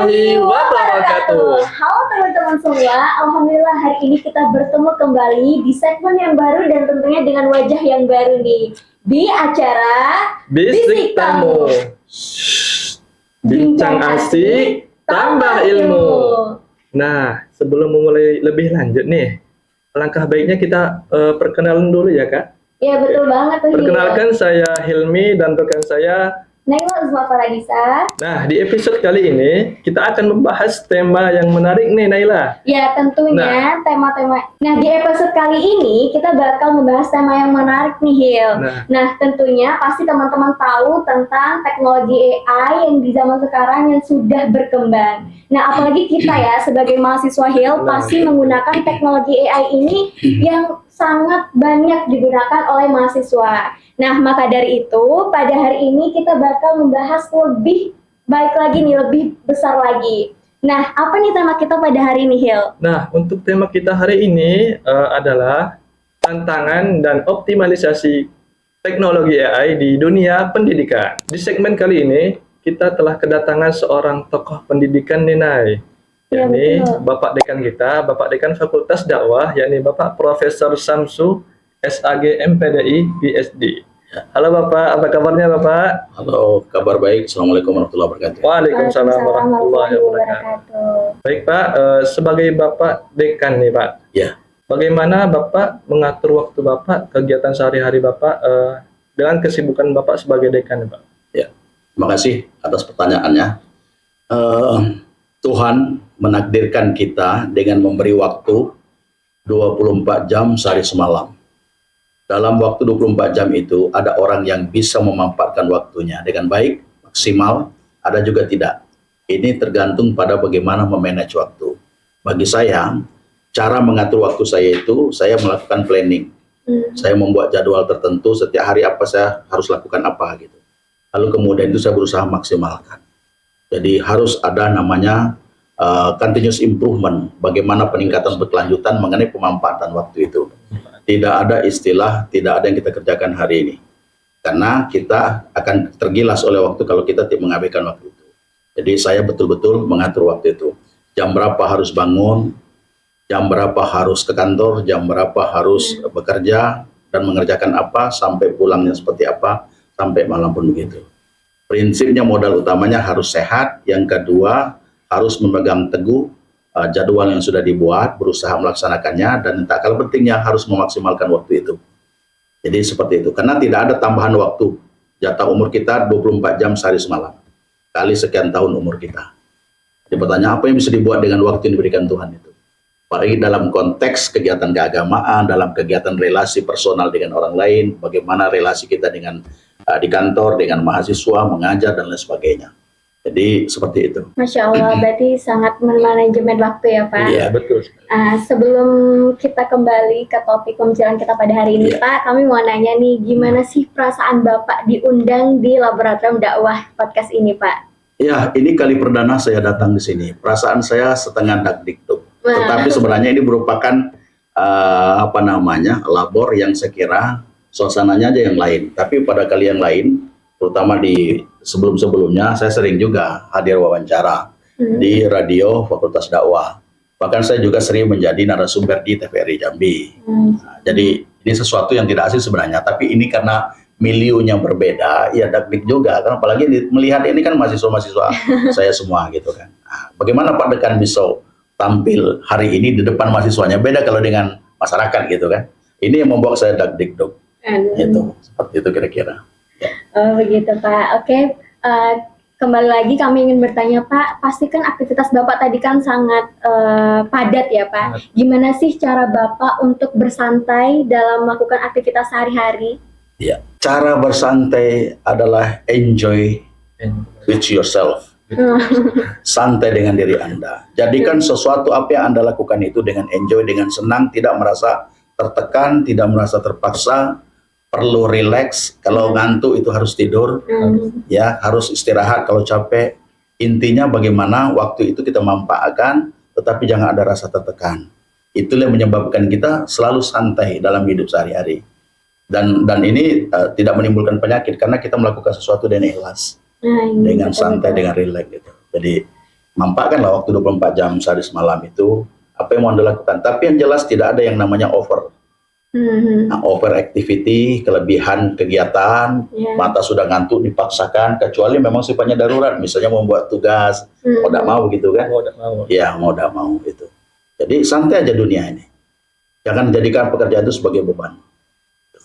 warahmatullahi wabarakatuh. Halo teman-teman semua, alhamdulillah hari ini kita bertemu kembali di segmen yang baru dan tentunya dengan wajah yang baru nih di acara Bisik Tamu. Bincang asik, tambah ilmu. Nah, sebelum memulai lebih lanjut nih, alangkah baiknya kita perkenalan dulu ya Kak. Ya betul banget tuh. Perkenalkan saya Hilmi dan rekan saya Naila Uzma Paradisa. Nah, di episode kali ini kita akan membahas tema yang menarik nih, Naila. Ya, tentunya tema-tema. Nah, di episode kali ini kita bakal membahas tema yang menarik nih, Hil. Nah, tentunya pasti teman-teman tahu tentang teknologi AI yang di zaman sekarang yang sudah berkembang. Nah, apalagi kita ya sebagai mahasiswa Hil pasti menggunakan teknologi AI ini yang sangat banyak digunakan oleh mahasiswa. Nah, maka dari itu, pada hari ini kita bakal membahas lebih baik lagi nih, lebih besar lagi. Nah, apa nih tema kita pada hari ini, Hil? Nah, untuk tema kita hari ini adalah tantangan dan optimalisasi teknologi AI di dunia pendidikan. Di segmen kali ini, kita telah kedatangan seorang tokoh pendidikan Ninai. Yakni Bapak Dekan kita, Bapak Dekan Fakultas Dakwah, yakni Bapak Profesor Samsu, SAG MPDI PhD. Halo Bapak, apa kabarnya Bapak? Halo, kabar baik. Assalamualaikum warahmatullahi wabarakatuh. Waalaikumsalam warahmatullahi wabarakatuh. Baik Pak, sebagai Bapak Dekan nih Pak. Ya. Bagaimana Bapak mengatur waktu Bapak, kegiatan sehari-hari Bapak dengan kesibukan Bapak sebagai Dekan Pak? Ya, terima kasih atas pertanyaannya. Tuhan menakdirkan kita dengan memberi waktu 24 jam sehari semalam. Dalam waktu 24 jam itu ada orang yang bisa memanfaatkan waktunya dengan baik, maksimal, ada juga tidak. Ini tergantung pada bagaimana memanage waktu. Bagi saya, cara mengatur waktu saya itu, saya melakukan planning. Saya membuat jadwal tertentu setiap hari apa saya harus lakukan apa gitu. Lalu kemudian itu saya berusaha maksimalkan. Jadi harus ada namanya continuous improvement, bagaimana peningkatan berkelanjutan mengenai pemanfaatan waktu itu. Tidak ada istilah, tidak ada yang kita kerjakan hari ini. Karena kita akan tergilas oleh waktu kalau kita tidak mengabaikan waktu itu. Jadi saya betul-betul mengatur waktu itu. Jam berapa harus bangun, jam berapa harus ke kantor, jam berapa harus bekerja, dan mengerjakan apa, sampai pulangnya seperti apa, sampai malam pun begitu. Prinsipnya modal utamanya harus sehat, yang kedua harus memegang teguh jadwal yang sudah dibuat, berusaha melaksanakannya, dan tak kalah pentingnya harus memaksimalkan waktu itu. Jadi seperti itu, karena tidak ada tambahan waktu. Jatah umur kita 24 jam sehari semalam, kali sekian tahun umur kita. Jadi pertanyaan, apa yang bisa dibuat dengan waktu yang diberikan Tuhan itu? Apalagi dalam konteks kegiatan keagamaan, dalam kegiatan relasi personal dengan orang lain, bagaimana relasi kita dengan di kantor, dengan mahasiswa, mengajar, dan lain sebagainya. Jadi seperti itu. Masya Allah, berarti sangat memanajemen waktu ya Pak. Iya, betul. Sebelum kita kembali ke topik pembicaraan kita pada hari ini Pak, kami mau nanya nih, gimana sih perasaan Bapak diundang di Laboratorium Dakwah Podcast ini Pak? Ya, ini kali perdana saya datang di sini. Perasaan saya setengah dak-dikduk. Tetapi sebenarnya ini merupakan labor yang saya kira suasananya aja yang lain. Tapi pada kali yang lain, terutama di sebelum-sebelumnya, saya sering juga hadir wawancara di radio Fakultas Dakwah. Bahkan saya juga sering menjadi narasumber di TVRI Jambi. Nah, jadi ini sesuatu yang tidak asing sebenarnya, tapi ini karena miliunya berbeda, ya dak-dik juga. Karena apalagi melihat ini kan mahasiswa-mahasiswa saya semua gitu kan. Nah, bagaimana Pak Dekan bisa tampil hari ini di depan mahasiswanya? Beda kalau dengan masyarakat gitu kan. Ini yang membuat saya dak-dikduk. Itu seperti itu kira-kira. Oh begitu Pak. Oke, kembali lagi kami ingin bertanya Pak, pastikan aktivitas Bapak tadi kan sangat padat ya Pak. Gimana sih cara Bapak untuk bersantai dalam melakukan aktivitas sehari-hari? Ya, cara bersantai adalah enjoy with yourself. Santai dengan diri Anda. Jadikan sesuatu apa yang Anda lakukan itu dengan enjoy, dengan senang, tidak merasa tertekan, tidak merasa terpaksa. Perlu relax, kalau ngantuk itu harus tidur, ya harus istirahat kalau capek. Intinya bagaimana waktu itu kita manfaatkan, tetapi jangan ada rasa tertekan. Itulah yang menyebabkan kita selalu santai dalam hidup sehari-hari. Dan ini tidak menimbulkan penyakit karena kita melakukan sesuatu dengan ikhlas, dengan santai, dengan relax gitu. Jadi mampakkanlah waktu 24 jam sehari semalam itu apa yang mau Anda lakukan. Tapi yang jelas tidak ada yang namanya over. Nah, over activity, kelebihan kegiatan, mata sudah ngantuk dipaksakan, kecuali memang sifatnya darurat, misalnya membuat tugas, mau tidak mau gitu kan? Mau tidak mau. Ya, mau tidak mau gitu. Jadi santai aja dunia ini. Jangan jadikan pekerjaan itu sebagai beban.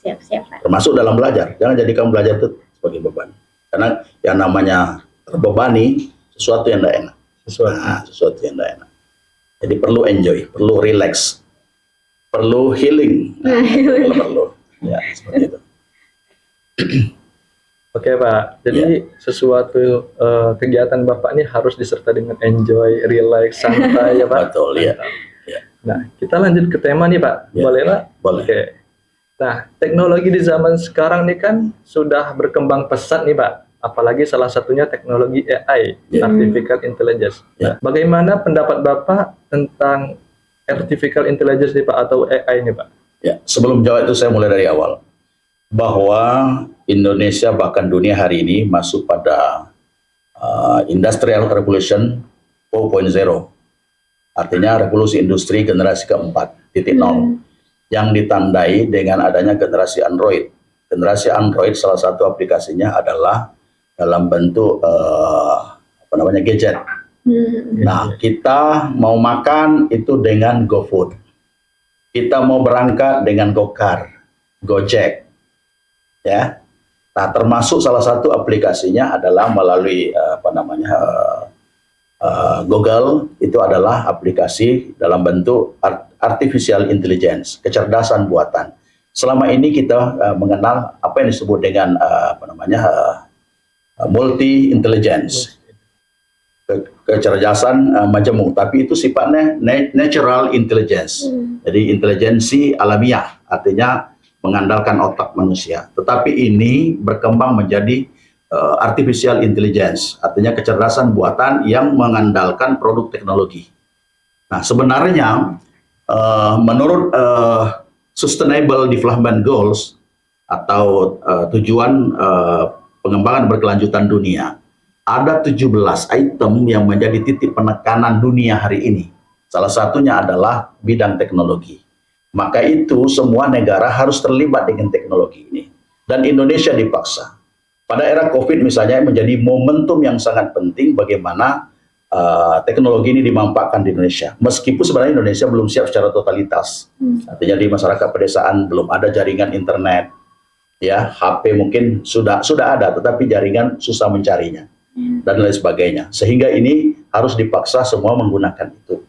Siap-siap, Pak. Termasuk dalam belajar, jangan jadikan belajar itu sebagai beban. Karena yang namanya terbebani sesuatu yang tidak enak. Sesuatu yang tidak enak. Jadi perlu enjoy, perlu relax. Perlu healing, perlu, ya seperti itu. Oke Pak, jadi sesuatu kegiatan Bapak ini harus disertai dengan enjoy, relax, santai ya Pak. Betul ya. Nah, kita lanjut ke tema nih Pak, boleh Pak? Boleh. Oke. Nah, teknologi di zaman sekarang nih kan sudah berkembang pesat nih Pak. Apalagi salah satunya teknologi AI, Artificial Intelligence. Nah, bagaimana pendapat Bapak tentang Artificial Intelligence nih Pak, atau AI nih Pak? Ya, sebelum jawab itu saya mulai dari awal. Bahwa Indonesia bahkan dunia hari ini masuk pada Industrial Revolution 4.0. Artinya revolusi industri generasi keempat, titik nol. Yang ditandai dengan adanya generasi Android. Generasi Android salah satu aplikasinya adalah dalam bentuk gadget. Nah, kita mau makan itu dengan GoFood. Kita mau berangkat dengan GoCar, Gojek. Ya. Nah, termasuk salah satu aplikasinya adalah melalui Google, itu adalah aplikasi dalam bentuk artificial intelligence, kecerdasan buatan. Selama ini kita mengenal apa yang disebut dengan multi intelligence. Kecerdasan majemuk, tapi itu sifatnya natural intelligence. Jadi intelijensi alamiah, artinya mengandalkan otak manusia. Tetapi ini berkembang menjadi artificial intelligence, artinya kecerdasan buatan yang mengandalkan produk teknologi. Nah, sebenarnya menurut Sustainable Development Goals atau tujuan pengembangan berkelanjutan dunia, ada 17 item yang menjadi titik penekanan dunia hari ini. Salah satunya adalah bidang teknologi. Maka itu semua negara harus terlibat dengan teknologi ini. Dan Indonesia dipaksa. Pada era COVID misalnya menjadi momentum yang sangat penting bagaimana teknologi ini dimanfaatkan di Indonesia. Meskipun sebenarnya Indonesia belum siap secara totalitas. Artinya di masyarakat pedesaan belum ada jaringan internet. Ya, HP mungkin sudah ada, tetapi jaringan susah mencarinya. Dan lain sebagainya, sehingga ini harus dipaksa semua menggunakan itu.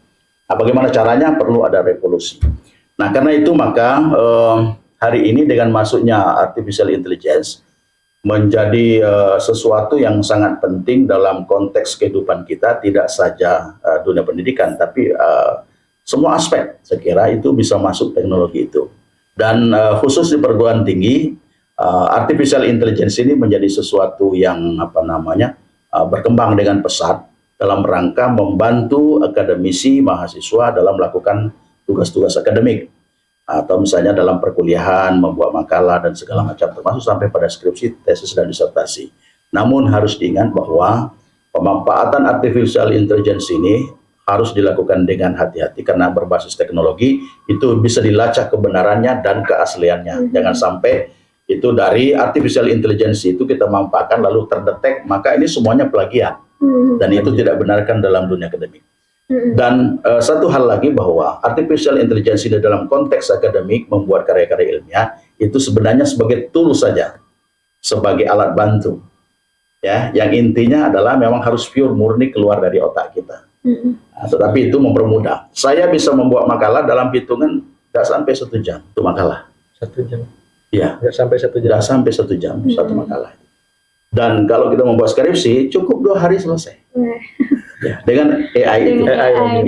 Nah, bagaimana caranya? Perlu ada revolusi. Nah, karena itu maka hari ini dengan masuknya artificial intelligence menjadi sesuatu yang sangat penting dalam konteks kehidupan kita, tidak saja dunia pendidikan, tapi semua aspek. Saya kira itu bisa masuk teknologi itu. Dan khusus di perguruan tinggi, artificial intelligence ini menjadi sesuatu yang berkembang dengan pesat dalam rangka membantu akademisi mahasiswa dalam melakukan tugas-tugas akademik, atau misalnya dalam perkuliahan membuat makalah dan segala macam, termasuk sampai pada skripsi, tesis dan disertasi. Namun harus diingat bahwa pemanfaatan artificial intelligence ini harus dilakukan dengan hati-hati karena berbasis teknologi itu bisa dilacak kebenarannya dan keasliannya. Jangan sampai itu dari artificial intelligence itu kita manfaatkan lalu terdetek, maka ini semuanya plagiat. Dan itu tidak benarkan dalam dunia akademik. Dan satu hal lagi bahwa artificial intelligence ini dalam konteks akademik membuat karya-karya ilmiah itu sebenarnya sebagai tool saja, sebagai alat bantu. Ya, yang intinya adalah memang harus pure murni keluar dari otak kita. Nah, tetapi itu mempermudah. Saya bisa membuat makalah dalam hitungan nggak sampai 1 jam itu makalah. 1 jam. Ya, nggak sampai 1 jam. Nggak sampai 1 jam satu makalah. Dan kalau kita membuat skripsi cukup 2 hari selesai. Ya, dengan AI itu.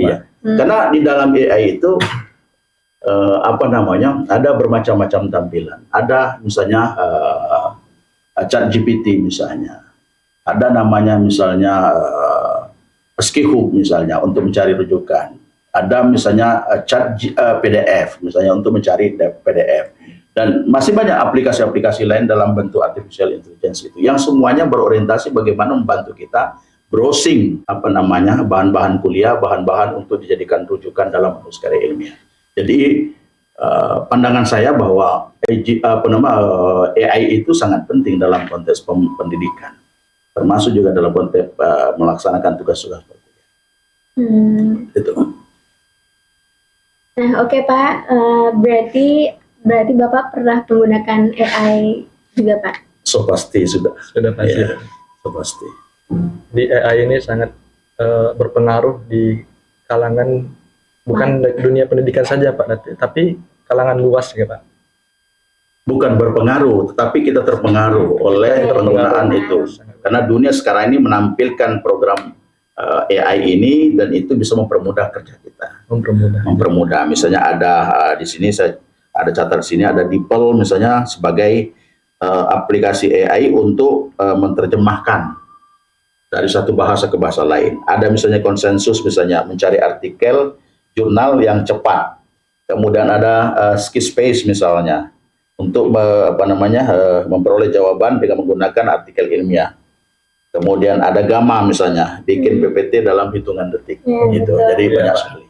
Ya. Karena di dalam AI itu ada bermacam-macam tampilan. Ada misalnya ChatGPT misalnya. Ada namanya misalnya Skihub misalnya untuk mencari rujukan. Ada misalnya PDF misalnya untuk mencari PDF. Dan masih banyak aplikasi-aplikasi lain dalam bentuk artificial intelligence itu, yang semuanya berorientasi bagaimana membantu kita browsing bahan-bahan kuliah, bahan-bahan untuk dijadikan rujukan dalam menulis karya ilmiah. Jadi pandangan saya bahwa AI itu sangat penting dalam konteks pendidikan, termasuk juga dalam konteks melaksanakan tugas-tugas berkuliah. Itu. Nah, oke Pak, berarti Bapak pernah menggunakan AI juga Pak? So pasti sudah pasti. Ya, so pasti. Di AI ini sangat berpengaruh di kalangan bukan dunia pendidikan saja Pak, tapi kalangan luas ya Pak. Bukan berpengaruh, tetapi kita terpengaruh oleh penggunaan itu. Karena dunia sekarang ini menampilkan program AI ini dan itu bisa mempermudah kerja kita. Mempermudah. Misalnya ada di sini saya ada catat di sini ada DeepL misalnya sebagai aplikasi AI untuk menerjemahkan dari satu bahasa ke bahasa lain. Ada misalnya konsensus, misalnya mencari artikel jurnal yang cepat. Kemudian ada Skillspace misalnya untuk memperoleh jawaban dengan menggunakan artikel ilmiah. Kemudian ada Gamma misalnya bikin PPT dalam hitungan detik. Gitu. Jadi banyak sekali.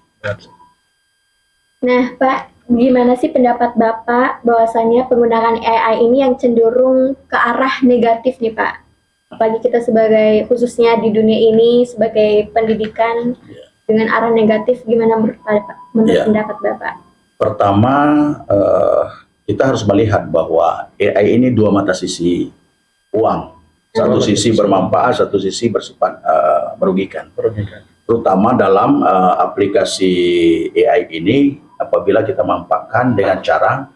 Nah Pak, gimana sih pendapat Bapak bahwasannya penggunaan AI ini yang cenderung ke arah negatif nih Pak? Apalagi kita sebagai khususnya di dunia ini sebagai pendidikan dengan arah negatif, gimana menurut pendapat Bapak? Pertama, kita harus melihat bahwa AI ini dua mata sisi uang. Satu sisi bermanfaat, satu sisi bersifat merugikan. Terutama dalam aplikasi AI ini, apabila kita manfaatkan dengan cara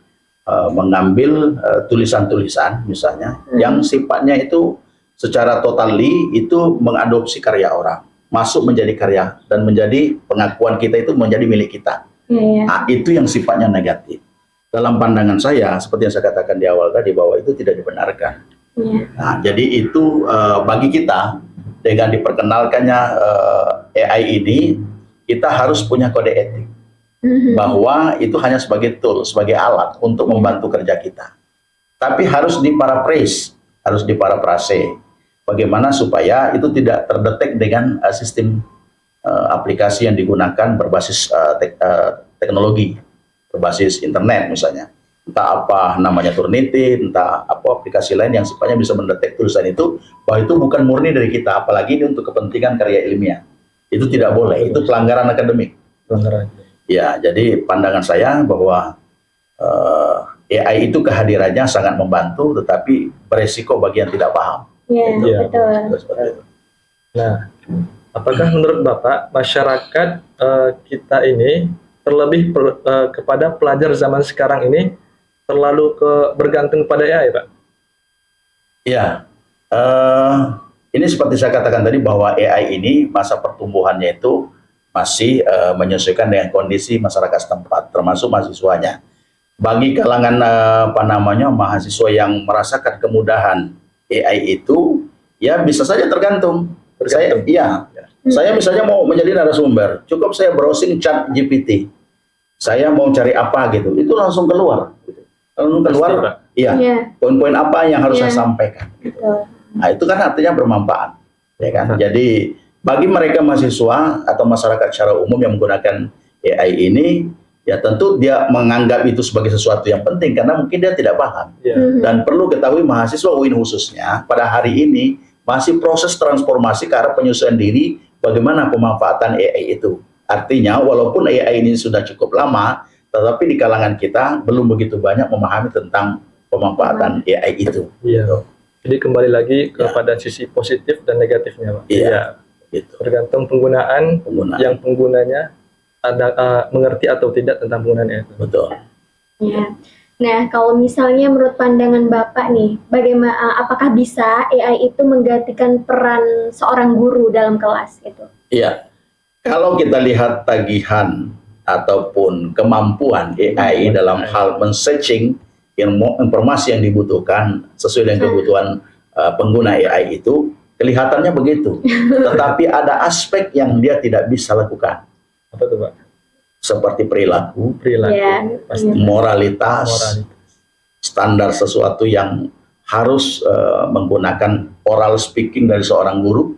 mengambil tulisan-tulisan misalnya yang sifatnya itu secara totally itu mengadopsi karya orang, masuk menjadi karya dan menjadi pengakuan kita itu menjadi milik kita. Nah, itu yang sifatnya negatif. Dalam pandangan saya, seperti yang saya katakan di awal tadi, bahwa itu tidak dibenarkan. Nah, jadi itu bagi kita dengan diperkenalkannya AI ini, kita harus punya kode etik bahwa itu hanya sebagai tool, sebagai alat untuk membantu kerja kita. Tapi harus diparaphrase, harus diparafrase. Bagaimana supaya itu tidak terdetek dengan sistem aplikasi yang digunakan berbasis teknologi, berbasis internet misalnya. Entah apa namanya Turnitin, entah apa aplikasi lain yang sifatnya bisa mendetek tulisan itu, bahwa itu bukan murni dari kita, apalagi ini untuk kepentingan karya ilmiah. Itu tidak boleh, itu pelanggaran akademik. Ya, jadi pandangan saya bahwa AI itu kehadirannya sangat membantu, tetapi beresiko bagi yang tidak paham. Betul. Nah, apakah menurut Bapak masyarakat kita ini terlebih kepada pelajar zaman sekarang ini terlalu bergantung pada AI, Pak? Ya, ini seperti saya katakan tadi bahwa AI ini masa pertumbuhannya itu masih menyesuaikan dengan kondisi masyarakat setempat, termasuk mahasiswanya. Bagi kalangan mahasiswa yang merasakan kemudahan AI itu, ya bisa saja tergantung. Saya misalnya mau menjadi narasumber, cukup saya browsing chat GPT. Saya mau cari apa gitu, itu langsung keluar. Poin-poin apa yang harus saya sampaikan. Gitu. Nah, itu kan artinya bermanfaat, ya kan? Jadi bagi mereka mahasiswa atau masyarakat secara umum yang menggunakan AI ini, ya tentu dia menganggap itu sebagai sesuatu yang penting karena mungkin dia tidak paham. Dan perlu ketahui mahasiswa UIN khususnya pada hari ini masih proses transformasi ke arah penyesuaian diri bagaimana pemanfaatan AI itu. Artinya walaupun AI ini sudah cukup lama, tetapi di kalangan kita belum begitu banyak memahami tentang pemanfaatan AI itu. Jadi kembali lagi kepada sisi positif dan negatifnya, Pak. Gitu. Tergantung penggunaan yang penggunanya mengerti atau tidak tentang penggunaan itu. Betul. Ya. Nah, kalau misalnya menurut pandangan Bapak nih, bagaimana apakah bisa AI itu menggantikan peran seorang guru dalam kelas itu? Iya. Kalau kita lihat tagihan ataupun kemampuan AI dalam hal men-searching informasi yang dibutuhkan sesuai dengan kebutuhan pengguna AI itu, kelihatannya begitu. Tetapi ada aspek yang dia tidak bisa lakukan. Apa itu, Pak? Seperti perilaku, moralitas, standar sesuatu yang harus menggunakan oral speaking dari seorang guru,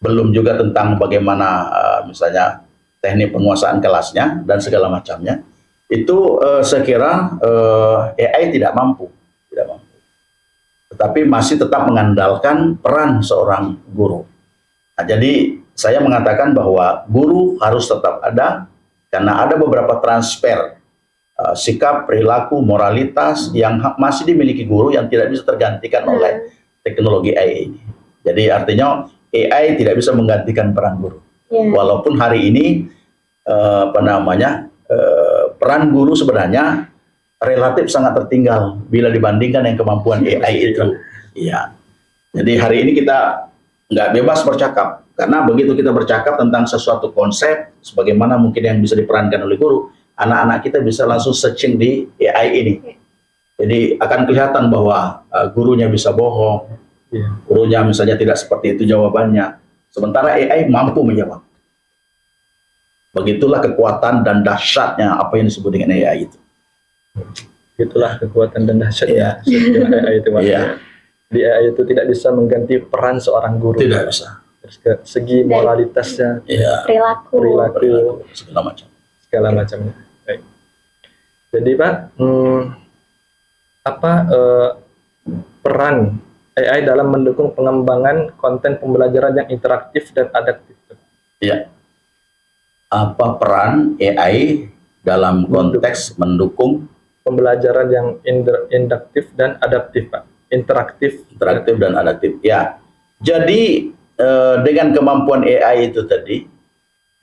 belum juga tentang bagaimana misalnya teknik penguasaan kelasnya dan segala macamnya. Itu saya kira AI tidak mampu. Tetapi masih tetap mengandalkan peran seorang guru. Nah, jadi saya mengatakan bahwa guru harus tetap ada karena ada beberapa transfer sikap, perilaku, moralitas yang masih dimiliki guru yang tidak bisa tergantikan oleh teknologi AI ini. Jadi artinya AI tidak bisa menggantikan peran guru. Walaupun hari ini peran guru sebenarnya relatif sangat tertinggal bila dibandingkan yang kemampuan AI itu. Iya. Jadi hari ini kita nggak bebas bercakap karena begitu kita bercakap tentang sesuatu konsep, sebagaimana mungkin yang bisa diperankan oleh guru, anak-anak kita bisa langsung searching di AI ini. Jadi akan kelihatan bahwa gurunya bisa bohong, gurunya misalnya tidak seperti itu jawabannya, sementara AI mampu menjawab. Begitulah kekuatan dan dahsyatnya apa yang disebut dengan AI itu. Itulah kekuatan dan dahsyatnya AI itu, Mas. Di AI itu tidak bisa mengganti peran seorang guru. Tidak bisa. Terus ke segi moralitasnya, perilaku, segala macamnya. Baik. Jadi Pak, apa peran AI dalam mendukung pengembangan konten pembelajaran yang interaktif dan adaptif? Iya. Apa peran AI dalam konteks mendukung pembelajaran yang induktif dan adaptif, Pak? Interaktif dan adaptif. Ya. Jadi dengan kemampuan AI itu tadi,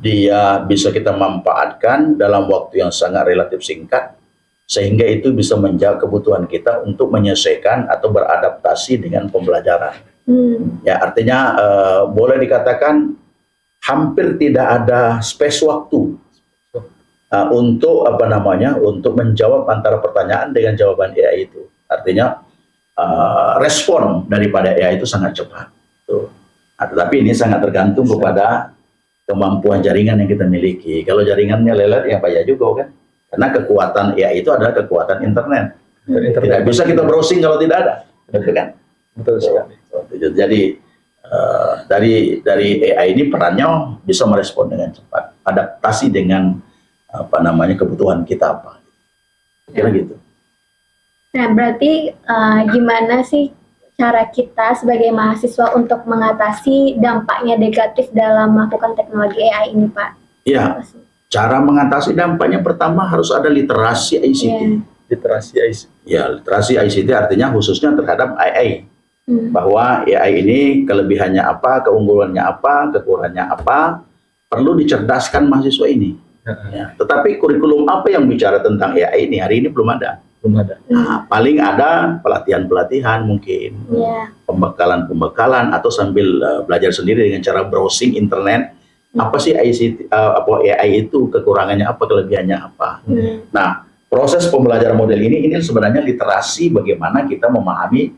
dia bisa kita manfaatkan dalam waktu yang sangat relatif singkat, sehingga itu bisa menjawab kebutuhan kita untuk menyesuaikan atau beradaptasi dengan pembelajaran. Ya, artinya boleh dikatakan hampir tidak ada space waktu untuk untuk menjawab antara pertanyaan dengan jawaban AI itu. Artinya respon daripada AI itu sangat cepat. Tetapi ini sangat tergantung kepada kemampuan jaringan yang kita miliki. Kalau jaringannya lelet ya bahaya juga kan. Karena kekuatan AI itu adalah kekuatan internet. Tidak bisa kita browsing kalau tidak ada, betul kan? Betul sekali. Jadi dari AI ini perannya bisa merespon dengan cepat, adaptasi dengan kebutuhan kita apa. Kira gitu. Nah, berarti gimana sih cara kita sebagai mahasiswa untuk mengatasi dampaknya negatif dalam melakukan teknologi AI ini, Pak? Iya. Cara mengatasi dampaknya pertama harus ada literasi ICT. Literasi ICT. Ya, literasi ICT artinya khususnya terhadap AI. Bahwa AI ini kelebihannya apa, keunggulannya apa, kekurangannya apa, perlu dicerdaskan mahasiswa ini. Ya, tetapi kurikulum apa yang bicara tentang AI ini hari ini belum ada. Nah, paling ada pelatihan-pelatihan mungkin, pembekalan atau sambil belajar sendiri dengan cara browsing internet. Apa sih ICT, AI itu, kekurangannya apa, kelebihannya apa. Nah, proses pembelajaran model ini sebenarnya literasi bagaimana kita memahami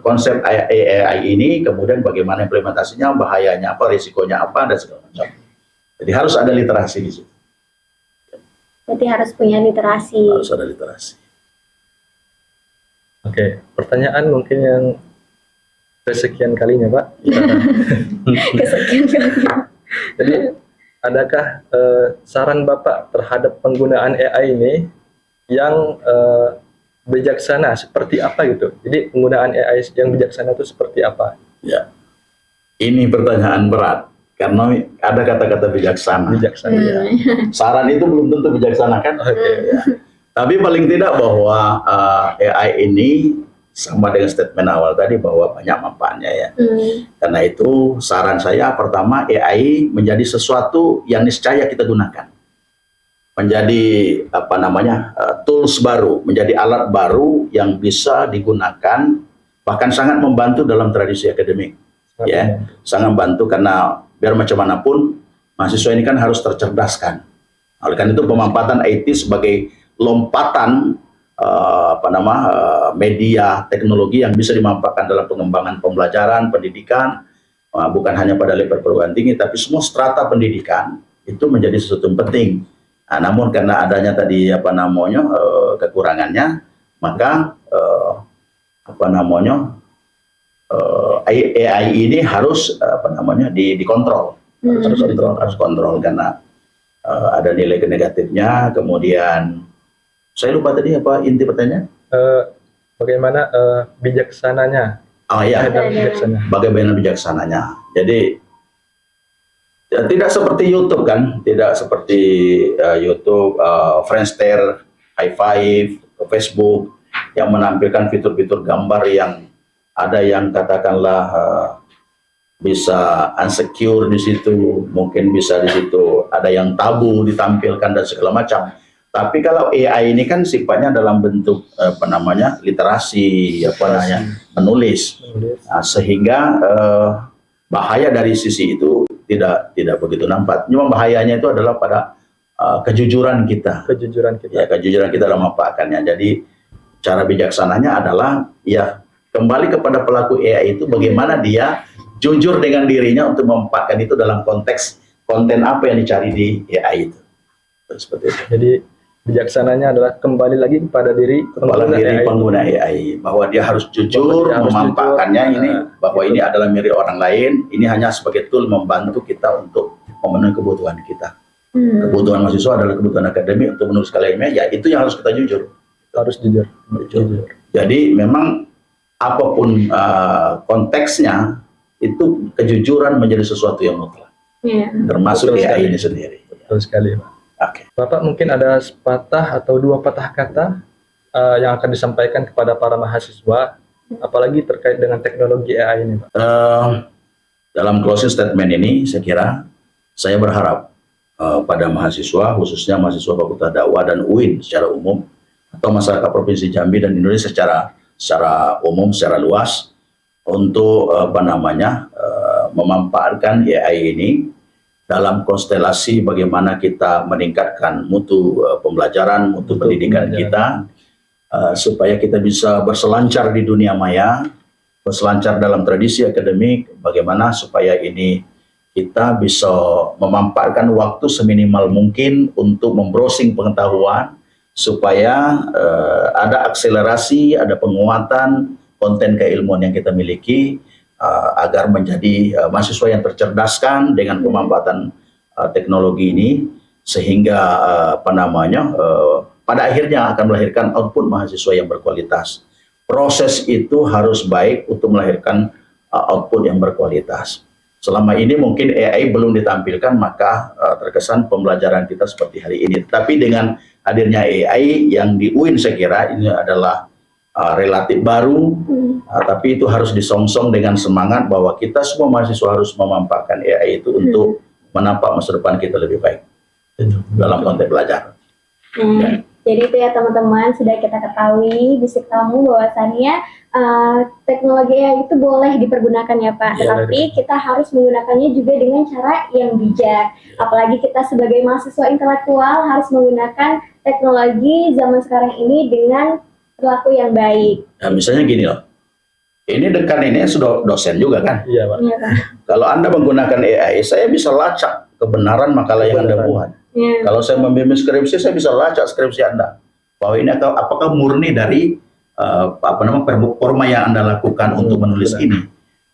konsep AI ini, kemudian bagaimana implementasinya, bahayanya apa, risikonya apa, dan segala macam. Jadi harus ada literasi di situ. Berarti harus punya literasi. Harus ada literasi. Oke, pertanyaan mungkin yang kesekian kalinya, Pak. Kesekian kalinya. Jadi, adakah saran Bapak terhadap penggunaan AI ini yang bijaksana seperti apa gitu? Jadi penggunaan AI yang bijaksana itu seperti apa? Ya, ini pertanyaan berat karena ada kata-kata bijaksana. Ya. Saran itu belum tentu bijaksana kan? Ya. Tapi paling tidak bahwa AI ini sama dengan statement awal tadi bahwa banyak manfaatnya ya. Karena itu saran saya pertama AI menjadi sesuatu yang niscaya kita gunakan. Menjadi tools baru, menjadi alat baru yang bisa digunakan, bahkan sangat membantu dalam tradisi akademik. Sangat membantu karena biar macam manapun mahasiswa ini kan harus tercerdaskan. Oleh karena itu pemanfaatan IT sebagai lompatan media teknologi yang bisa dimanfaatkan dalam pengembangan pembelajaran, pendidikan, bukan hanya pada level perguruan tinggi, tapi semua strata pendidikan itu menjadi sesuatu yang penting. Nah, namun karena adanya tadi kekurangannya, maka AI ini harus dikontrol, harus kontrol karena ada nilai negatifnya. Kemudian saya lupa tadi apa inti pertanyaan. Bagaimana bijaksananya? Oh ya, Bijaksana. bagaimana bijaksananya. Jadi ya, tidak seperti YouTube kan, tidak seperti YouTube, Friendster, Hi5, Facebook yang menampilkan fitur-fitur gambar yang ada yang katakanlah bisa unsecure di situ, mungkin bisa di situ ada yang tabu ditampilkan dan segala macam. Tapi kalau AI ini kan sifatnya dalam bentuk literasi, menulis. Nah, sehingga bahaya dari sisi itu tidak begitu nampak. Cuma bahayanya itu adalah pada kejujuran kita. Ya, kejujuran kita dalam memanfaatkannya. Jadi cara bijaksananya adalah ya kembali kepada pelaku AI itu bagaimana dia jujur dengan dirinya untuk memanfaatkan itu dalam konteks konten apa yang dicari di AI itu. Seperti itu. Jadi bijaksananya adalah kembali lagi kepada diri pengguna AI bahwa dia harus jujur memanfaatkannya ini bahwa ini adalah milik orang lain, ini hanya sebagai tool membantu kita untuk memenuhi kebutuhan kita. Kebutuhan mahasiswa adalah kebutuhan akademik untuk menulis karya ilmiah, ya itu yang harus kita jujur. Jujur. Jadi memang apapun konteksnya itu kejujuran menjadi sesuatu yang mutlak. Termasuk AI ini sendiri. Betul sekali, Pak. Oke. Bapak mungkin ada sepatah atau dua patah kata yang akan disampaikan kepada para mahasiswa, apalagi terkait dengan teknologi AI ini, Pak. Dalam closing statement ini, saya kira saya berharap pada mahasiswa, khususnya mahasiswa Fakultas Dakwah dan UIN secara umum, atau masyarakat Provinsi Jambi dan Indonesia secara umum, secara luas, untuk memanfaatkan AI ini dalam konstelasi bagaimana kita meningkatkan mutu pembelajaran, mutu pendidikan kita, supaya kita bisa berselancar di dunia maya, berselancar dalam tradisi akademik, bagaimana supaya ini kita bisa memanfaatkan waktu seminimal mungkin untuk membrowsing pengetahuan, supaya ada akselerasi, ada penguatan konten keilmuan yang kita miliki, agar menjadi mahasiswa yang tercerdaskan dengan pemanfaatan teknologi ini, sehingga pada akhirnya akan melahirkan output mahasiswa yang berkualitas. Proses itu harus baik untuk melahirkan output yang berkualitas. Selama ini mungkin AI belum ditampilkan, maka terkesan pembelajaran kita seperti hari ini. Tapi dengan hadirnya AI yang di UIN, saya kira ini adalah relatif baru, tapi itu harus disongsong dengan semangat bahwa kita semua mahasiswa harus memanfaatkan AI itu untuk menampak masa depan kita lebih baik dalam konteks belajar. Jadi itu ya teman-teman, sudah kita ketahui bisik tamu bahwasannya teknologi AI itu boleh dipergunakan ya Pak, tetapi kita harus menggunakannya juga dengan cara yang bijak. Apalagi kita sebagai mahasiswa intelektual harus menggunakan teknologi zaman sekarang ini dengan perilaku yang baik. Nah, misalnya gini loh, ini dekan ini sudah dosen juga kan? Iya Pak. Iya, Pak. Kalau Anda menggunakan AI, saya bisa lacak kebenaran makalah yang Anda buat. Ya. Kalau saya membimbing skripsi, saya bisa lacak skripsi Anda bahwa ini apakah murni dari performa yang Anda lakukan untuk menulis ini.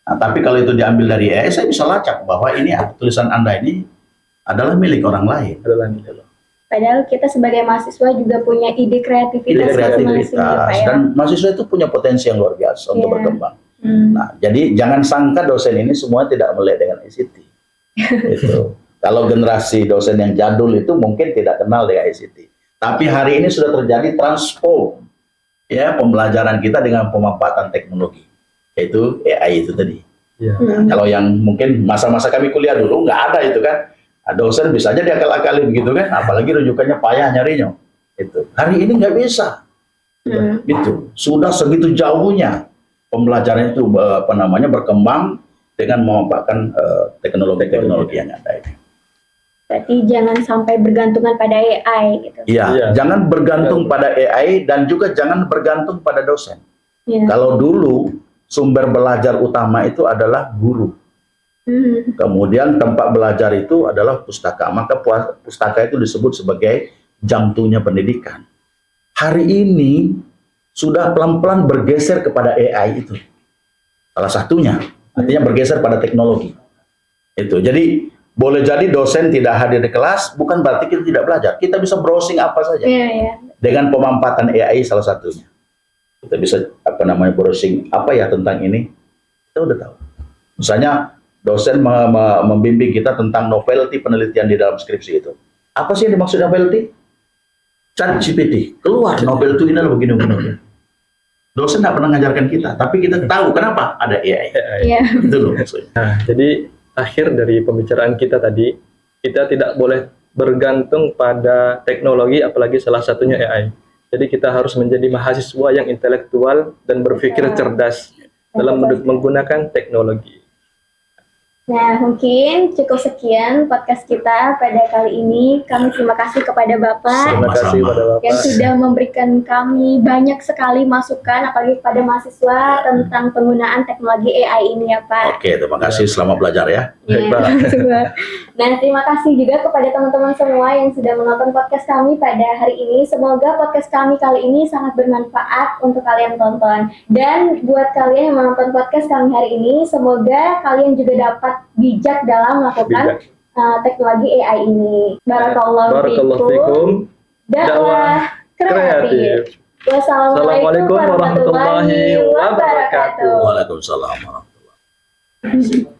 Nah, tapi kalau itu diambil dari AI, saya bisa lacak bahwa ini tulisan Anda ini adalah milik orang lain. Padahal kita sebagai mahasiswa juga punya ide kreativitas masing-masing ya, Pak, ya. Dan mahasiswa itu punya potensi yang luar biasa untuk berkembang. Nah, jadi jangan sangka dosen ini semua tidak melek dengan ICT. Itu. Kalau generasi dosen yang jadul itu mungkin tidak kenal dengan ICT. Tapi hari ini sudah terjadi transform ya pembelajaran kita dengan pemanfaatan teknologi, yaitu AI itu tadi. Nah, kalau yang mungkin masa-masa kami kuliah dulu nggak ada itu kan. Dosen bisa aja diakal-akalin begitu kan, apalagi rujukannya payah nyarinya. Itu hari ini nggak bisa. Itu sudah segitu jauhnya pembelajaran itu berkembang dengan memanfaatkan teknologi yang ada ini. Berarti jangan sampai bergantungan pada AI gitu. Iya, jangan bergantung pada AI dan juga jangan bergantung pada dosen. Ya. Kalau dulu sumber belajar utama itu adalah guru. Kemudian tempat belajar itu adalah pustaka, maka pustaka itu disebut sebagai jantungnya pendidikan. Hari ini sudah pelan-pelan bergeser kepada AI itu. Salah satunya, artinya bergeser pada teknologi. Itu. Jadi boleh jadi dosen tidak hadir di kelas, bukan berarti kita tidak belajar. Kita bisa browsing apa saja. Dengan pemanfaatan AI salah satunya. Kita bisa browsing apa ya tentang ini, kita udah tahu. Misalnya dosen membimbing kita tentang novelty penelitian di dalam skripsi itu. Apa sih yang dimaksud novelty? ChatGPT keluar novelty ini begini. Dosen tidak pernah mengajarkan kita, tapi kita tahu kenapa ada AI. Itu loh maksudnya. Nah, jadi akhir dari pembicaraan kita tadi, kita tidak boleh bergantung pada teknologi, apalagi salah satunya AI. Jadi kita harus menjadi mahasiswa yang intelektual dan berpikir cerdas dalam menggunakan teknologi. Nah, mungkin cukup sekian podcast kita pada kali ini. Kami terima kasih kepada Bapak Terima kasih kepada Bapak yang sudah memberikan kami banyak sekali masukan, apalagi kepada mahasiswa tentang penggunaan teknologi AI ini ya Pak. Oke, terima kasih. Selamat belajar ya. Nah, terima kasih juga kepada teman-teman semua yang sudah menonton podcast kami pada hari ini. Semoga podcast kami kali ini sangat bermanfaat untuk kalian tonton. Dan buat kalian yang menonton podcast kami hari ini, semoga kalian juga dapat bijak dalam melakukan teknologi AI ini. Barakallahu fikum. Dakwah kreatif. Wassalamualaikum warahmatullahi wabarakatuh. Waalaikumsalam warahmatullahi wabarakatuh.